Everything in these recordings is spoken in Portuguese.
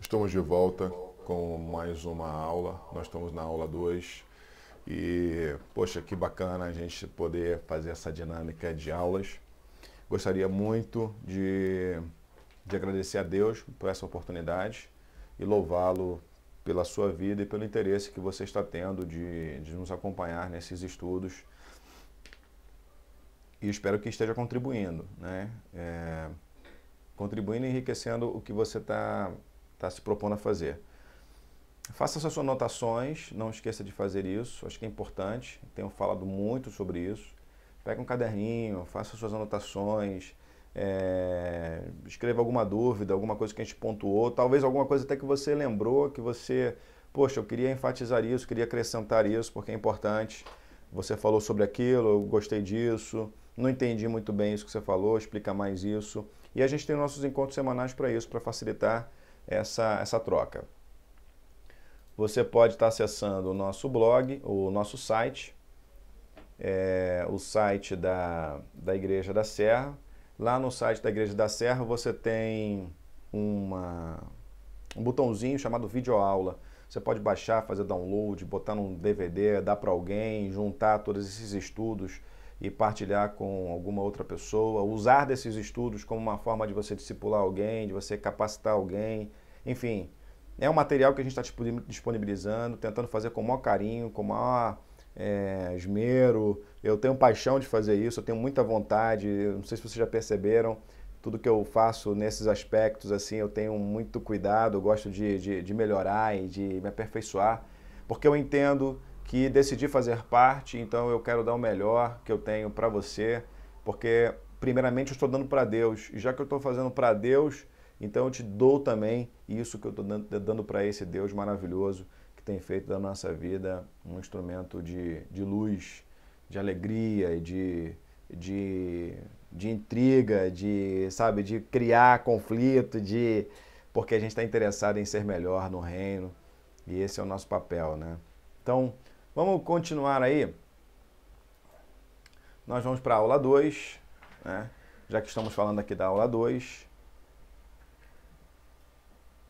Estamos de volta com mais uma aula. Nós estamos na aula 2 e, poxa, que bacana a gente poder fazer essa dinâmica de aulas. Gostaria muito de agradecer a Deus por essa oportunidade e louvá-lo pela sua vida e pelo interesse que você está tendo de nos acompanhar nesses estudos. E espero que esteja contribuindo, né? Contribuindo e enriquecendo o que você está se propondo a fazer. Faça suas anotações, não esqueça de fazer isso, acho que é importante, tenho falado muito sobre isso. Pega um caderninho, faça suas anotações, escreva alguma dúvida, alguma coisa que a gente pontuou, talvez alguma coisa até que você lembrou, que você, poxa, eu queria enfatizar isso, queria acrescentar isso, porque é importante. Você falou sobre aquilo, eu gostei disso, não entendi muito bem isso que você falou, explica mais isso. E a gente tem nossos encontros semanais para isso, para facilitar essa troca. Você pode estar acessando o nosso blog, o nosso site, o site da Igreja da Serra. Lá no site da Igreja da Serra você tem um botãozinho chamado videoaula. Você pode baixar, fazer download, botar num DVD, dar para alguém, juntar todos esses estudos e partilhar com alguma outra pessoa, usar desses estudos como uma forma de você discipular alguém, de você capacitar alguém, enfim, é um material que a gente está disponibilizando, tentando fazer com o maior carinho, com o maior esmero. Eu tenho paixão de fazer isso, eu tenho muita vontade, não sei se vocês já perceberam, tudo que eu faço nesses aspectos, assim, eu tenho muito cuidado, eu gosto de melhorar e de me aperfeiçoar, porque eu entendo que decidi fazer parte, então eu quero dar o melhor que eu tenho para você, porque primeiramente eu estou dando para Deus, e já que eu estou fazendo para Deus, então eu te dou também isso que eu estou dando para esse Deus maravilhoso que tem feito da nossa vida um instrumento de luz, de alegria, de intriga, sabe, de criar conflito, porque a gente está interessado em ser melhor no reino, e esse é o nosso papel, né? Então, vamos continuar aí. Nós vamos para a aula 2, né? Já que estamos falando aqui da aula 2.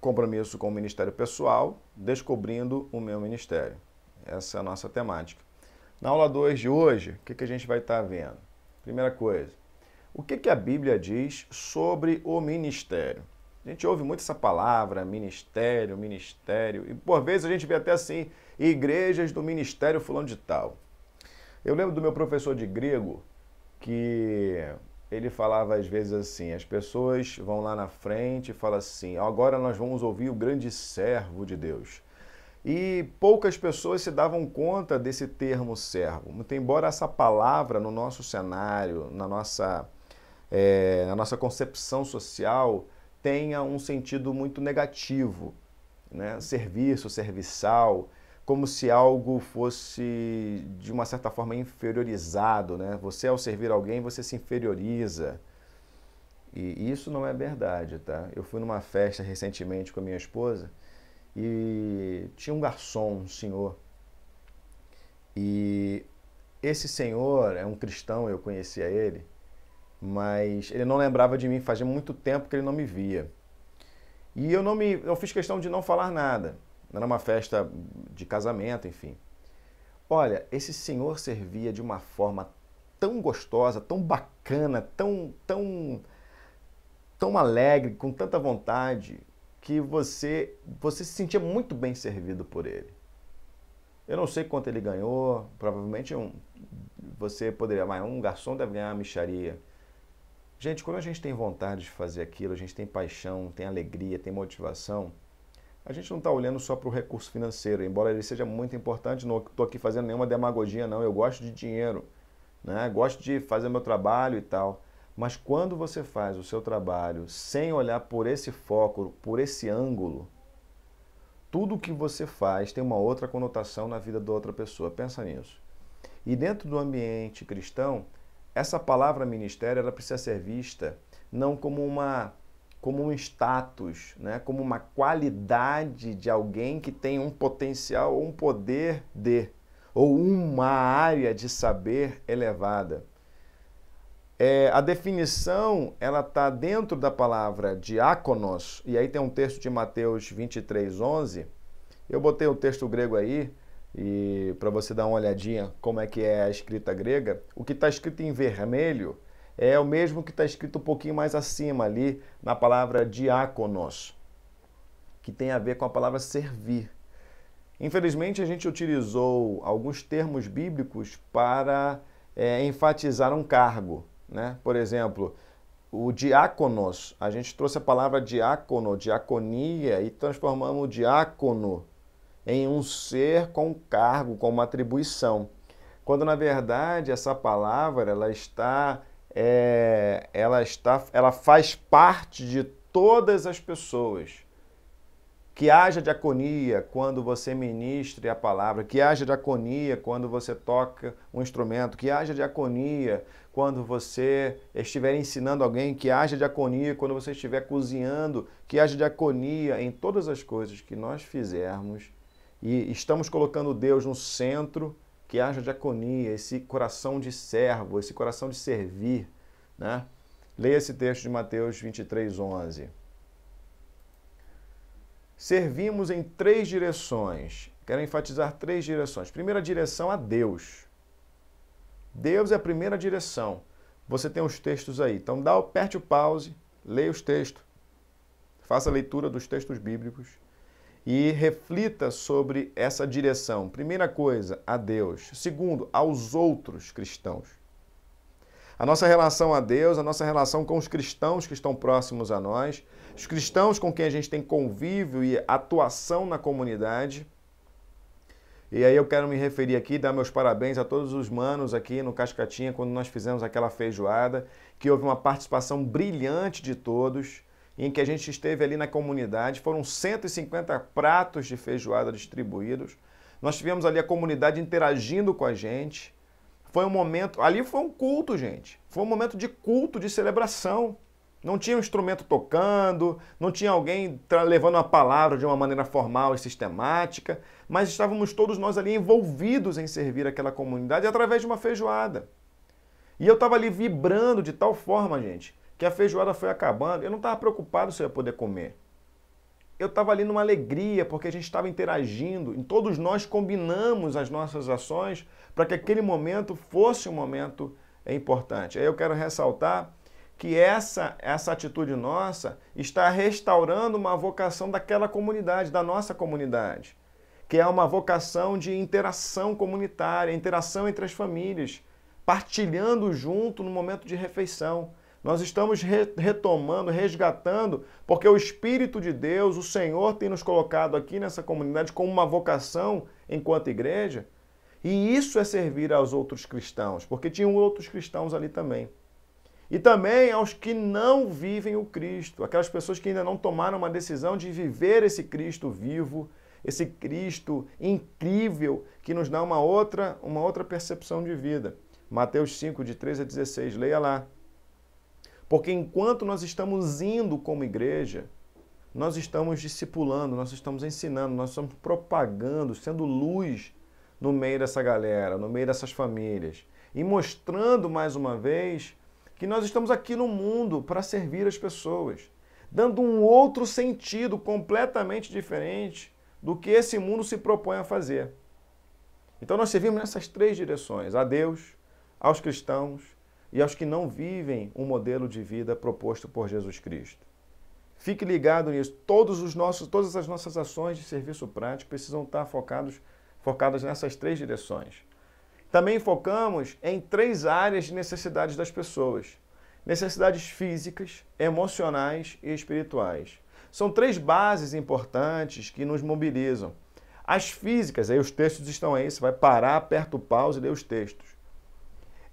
Compromisso com o ministério pessoal, descobrindo o meu ministério. Essa é a nossa temática. Na aula 2 de hoje, o que a gente vai estar vendo? Primeira coisa, o que a Bíblia diz sobre o ministério? A gente ouve muito essa palavra, ministério, e por vezes a gente vê até assim, igrejas do ministério fulano de tal. Eu lembro do meu professor de grego que ele falava às vezes assim, as pessoas vão lá na frente e falam assim, agora nós vamos ouvir o grande servo de Deus. E poucas pessoas se davam conta desse termo servo. Muito embora essa palavra no nosso cenário, na nossa concepção social, tenha um sentido muito negativo, né? Serviço, serviçal, como se algo fosse, de uma certa forma, inferiorizado, né? Você, ao servir alguém, você se inferioriza. E isso não é verdade, tá? Eu fui numa festa recentemente com a minha esposa e tinha um garçom, um senhor. E esse senhor é um cristão, eu conhecia ele, mas ele não lembrava de mim, fazia muito tempo que ele não me via. E eu fiz questão de não falar nada. Era uma festa de casamento, enfim. Olha, esse senhor servia de uma forma tão gostosa, tão bacana, tão alegre, com tanta vontade, que você se sentia muito bem servido por ele. Eu não sei quanto ele ganhou, provavelmente você poderia, mas um garçom deve ganhar uma mixaria. Gente, quando a gente tem vontade de fazer aquilo, a gente tem paixão, tem alegria, tem motivação, a gente não está olhando só para o recurso financeiro, embora ele seja muito importante, não estou aqui fazendo nenhuma demagogia, não. Eu gosto de dinheiro, né? Gosto de fazer meu trabalho e tal. Mas quando você faz o seu trabalho sem olhar por esse foco, por esse ângulo, tudo que você faz tem uma outra conotação na vida da outra pessoa. Pensa nisso. E dentro do ambiente cristão, essa palavra ministério ela precisa ser vista não como um status, né? Como uma qualidade de alguém que tem um potencial ou um poder ou uma área de saber elevada. A definição, ela está dentro da palavra diáconos, e aí tem um texto de Mateus 23:11. Eu botei o texto grego aí, e para você dar uma olhadinha como é que é a escrita grega. O que está escrito em vermelho é o mesmo que está escrito um pouquinho mais acima ali na palavra diáconos, que tem a ver com a palavra servir. Infelizmente, a gente utilizou alguns termos bíblicos para enfatizar um cargo, né? Por exemplo, o diáconos, a gente trouxe a palavra diácono, diaconia, e transformamos o diácono em um ser com cargo, com uma atribuição. Quando, na verdade, essa palavra ela faz parte de todas as pessoas. Que haja diaconia quando você ministre a palavra, que haja diaconia quando você toca um instrumento, que haja diaconia quando você estiver ensinando alguém, que haja diaconia quando você estiver cozinhando, que haja diaconia em todas as coisas que nós fizermos e estamos colocando Deus no centro, que haja diaconia, esse coração de servo, esse coração de servir, né? Leia esse texto de Mateus 23:11. Servimos em 3 direções. Quero enfatizar 3 direções. Primeira direção, a Deus. Deus é a primeira direção. Você tem os textos aí. Então, aperte o pause, leia os textos, faça a leitura dos textos bíblicos e reflita sobre essa direção. Primeira coisa, a Deus. Segundo, aos outros cristãos. A nossa relação a Deus, a nossa relação com os cristãos que estão próximos a nós, os cristãos com quem a gente tem convívio e atuação na comunidade. E aí eu quero me referir aqui, dar meus parabéns a todos os manos aqui no Cascatinha, quando nós fizemos aquela feijoada, que houve uma participação brilhante de todos, em que a gente esteve ali na comunidade, foram 150 pratos de feijoada distribuídos, nós tivemos ali a comunidade interagindo com a gente. Foi um momento, ali foi um culto, gente. Foi um momento de culto, de celebração. Não tinha um instrumento tocando, não tinha alguém levando a palavra de uma maneira formal e sistemática, mas estávamos todos nós ali envolvidos em servir aquela comunidade através de uma feijoada. E eu estava ali vibrando de tal forma, gente, que a feijoada foi acabando, eu não estava preocupado se eu ia poder comer. Eu estava ali numa alegria, porque a gente estava interagindo, e todos nós combinamos as nossas ações para que aquele momento fosse um momento importante. Aí eu quero ressaltar que essa atitude nossa está restaurando uma vocação daquela comunidade, da nossa comunidade, que é uma vocação de interação comunitária, interação entre as famílias, partilhando junto no momento de refeição. Nós estamos retomando, resgatando, porque o Espírito de Deus, o Senhor tem nos colocado aqui nessa comunidade como uma vocação enquanto igreja, e isso é servir aos outros cristãos, porque tinham outros cristãos ali também. E também aos que não vivem o Cristo, aquelas pessoas que ainda não tomaram uma decisão de viver esse Cristo vivo, esse Cristo incrível, que nos dá uma outra percepção de vida. Mateus 5, de 13 a 16, leia lá. Porque enquanto nós estamos indo como igreja, nós estamos discipulando, nós estamos ensinando, nós estamos propagando, sendo luz no meio dessa galera, no meio dessas famílias. E mostrando mais uma vez que nós estamos aqui no mundo para servir as pessoas, dando um outro sentido completamente diferente do que esse mundo se propõe a fazer. Então nós servimos nessas 3 direções, a Deus, aos cristãos e aos que não vivem um modelo de vida proposto por Jesus Cristo. Fique ligado nisso. Todas as nossas ações de serviço prático precisam estar focadas nessas 3 direções. Também focamos em 3 áreas de necessidades das pessoas. Necessidades físicas, emocionais e espirituais. São 3 bases importantes que nos mobilizam. As físicas, aí os textos estão aí, você vai parar, aperta o pause e lê os textos.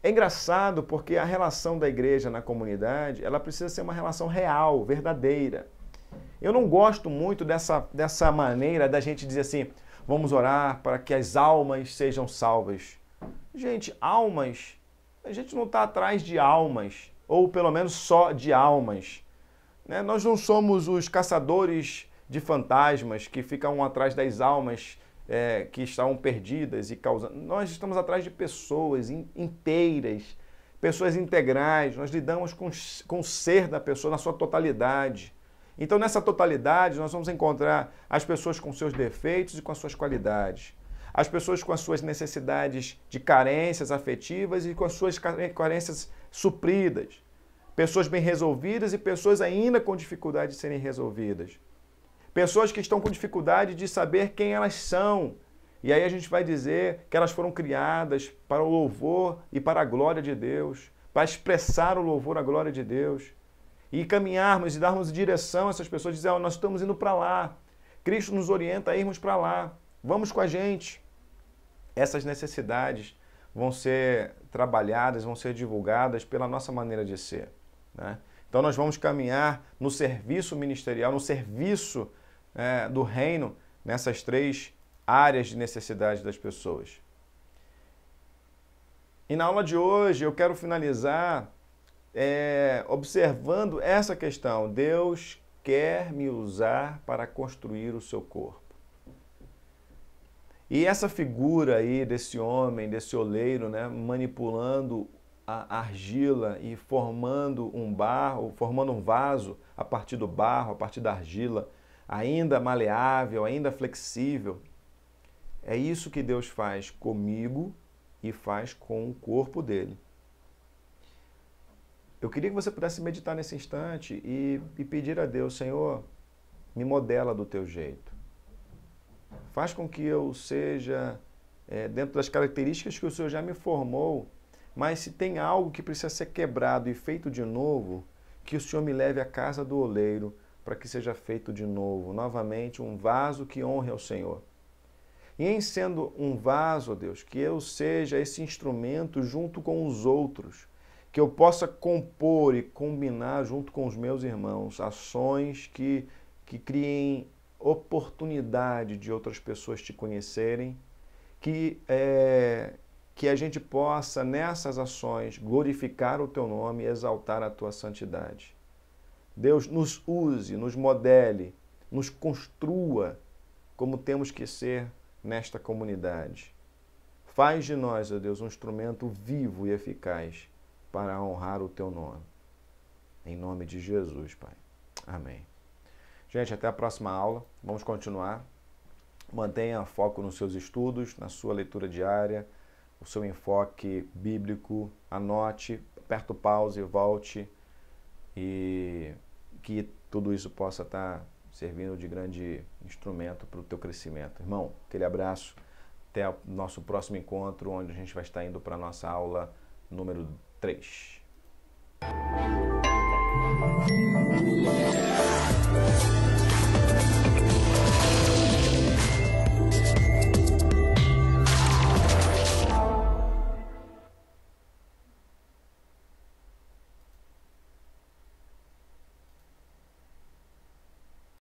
É engraçado porque a relação da igreja na comunidade, ela precisa ser uma relação real, verdadeira. Eu não gosto muito dessa maneira da gente dizer assim, vamos orar para que as almas sejam salvas. Gente, almas, a gente não está atrás de almas, ou pelo menos só de almas. Né? Nós não somos os caçadores de fantasmas que ficam atrás das almas que estão perdidas e causando. Nós estamos atrás de pessoas inteiras, pessoas integrais, nós lidamos com o ser da pessoa na sua totalidade. Então, nessa totalidade, nós vamos encontrar as pessoas com seus defeitos e com as suas qualidades. As pessoas com as suas necessidades de carências afetivas e com as suas carências supridas. Pessoas bem resolvidas e pessoas ainda com dificuldade de serem resolvidas. Pessoas que estão com dificuldade de saber quem elas são. E aí a gente vai dizer que elas foram criadas para o louvor e para a glória de Deus, para expressar o louvor, a glória de Deus. E caminharmos e darmos direção a essas pessoas, dizer, nós estamos indo para lá. Cristo nos orienta a irmos para lá. Vamos com a gente. Essas necessidades vão ser trabalhadas, vão ser divulgadas pela nossa maneira de ser, né? Então nós vamos caminhar no serviço ministerial, no serviço do reino, nessas 3 áreas de necessidade das pessoas. E na aula de hoje eu quero finalizar observando essa questão. Deus quer me usar para construir o seu corpo. E essa figura aí desse homem, desse oleiro, né, manipulando a argila e formando um vaso a partir do barro, a partir da argila, ainda maleável, ainda flexível. É isso que Deus faz comigo e faz com o corpo dele. Eu queria que você pudesse meditar nesse instante e pedir a Deus, Senhor, me modela do teu jeito. Faz com que eu seja dentro das características que o Senhor já me formou, mas se tem algo que precisa ser quebrado e feito de novo, que o Senhor me leve à casa do oleiro para que seja feito de novo, novamente, um vaso que honre ao Senhor. E em sendo um vaso, ó Deus, que eu seja esse instrumento junto com os outros, que eu possa compor e combinar junto com os meus irmãos ações que criem oportunidade de outras pessoas te conhecerem, que a gente possa, nessas ações, glorificar o teu nome e exaltar a tua santidade. Deus, nos use, nos modele, nos construa como temos que ser nesta comunidade. Faz de nós, ó Deus, um instrumento vivo e eficaz para honrar o teu nome. Em nome de Jesus, Pai. Amém. Gente, até a próxima aula. Vamos continuar. Mantenha foco nos seus estudos, na sua leitura diária, o seu enfoque bíblico. Anote, aperta o pause, volte e que tudo isso possa estar servindo de grande instrumento para o teu crescimento. Irmão, aquele abraço. Até o nosso próximo encontro, onde a gente vai estar indo para a nossa aula número 3.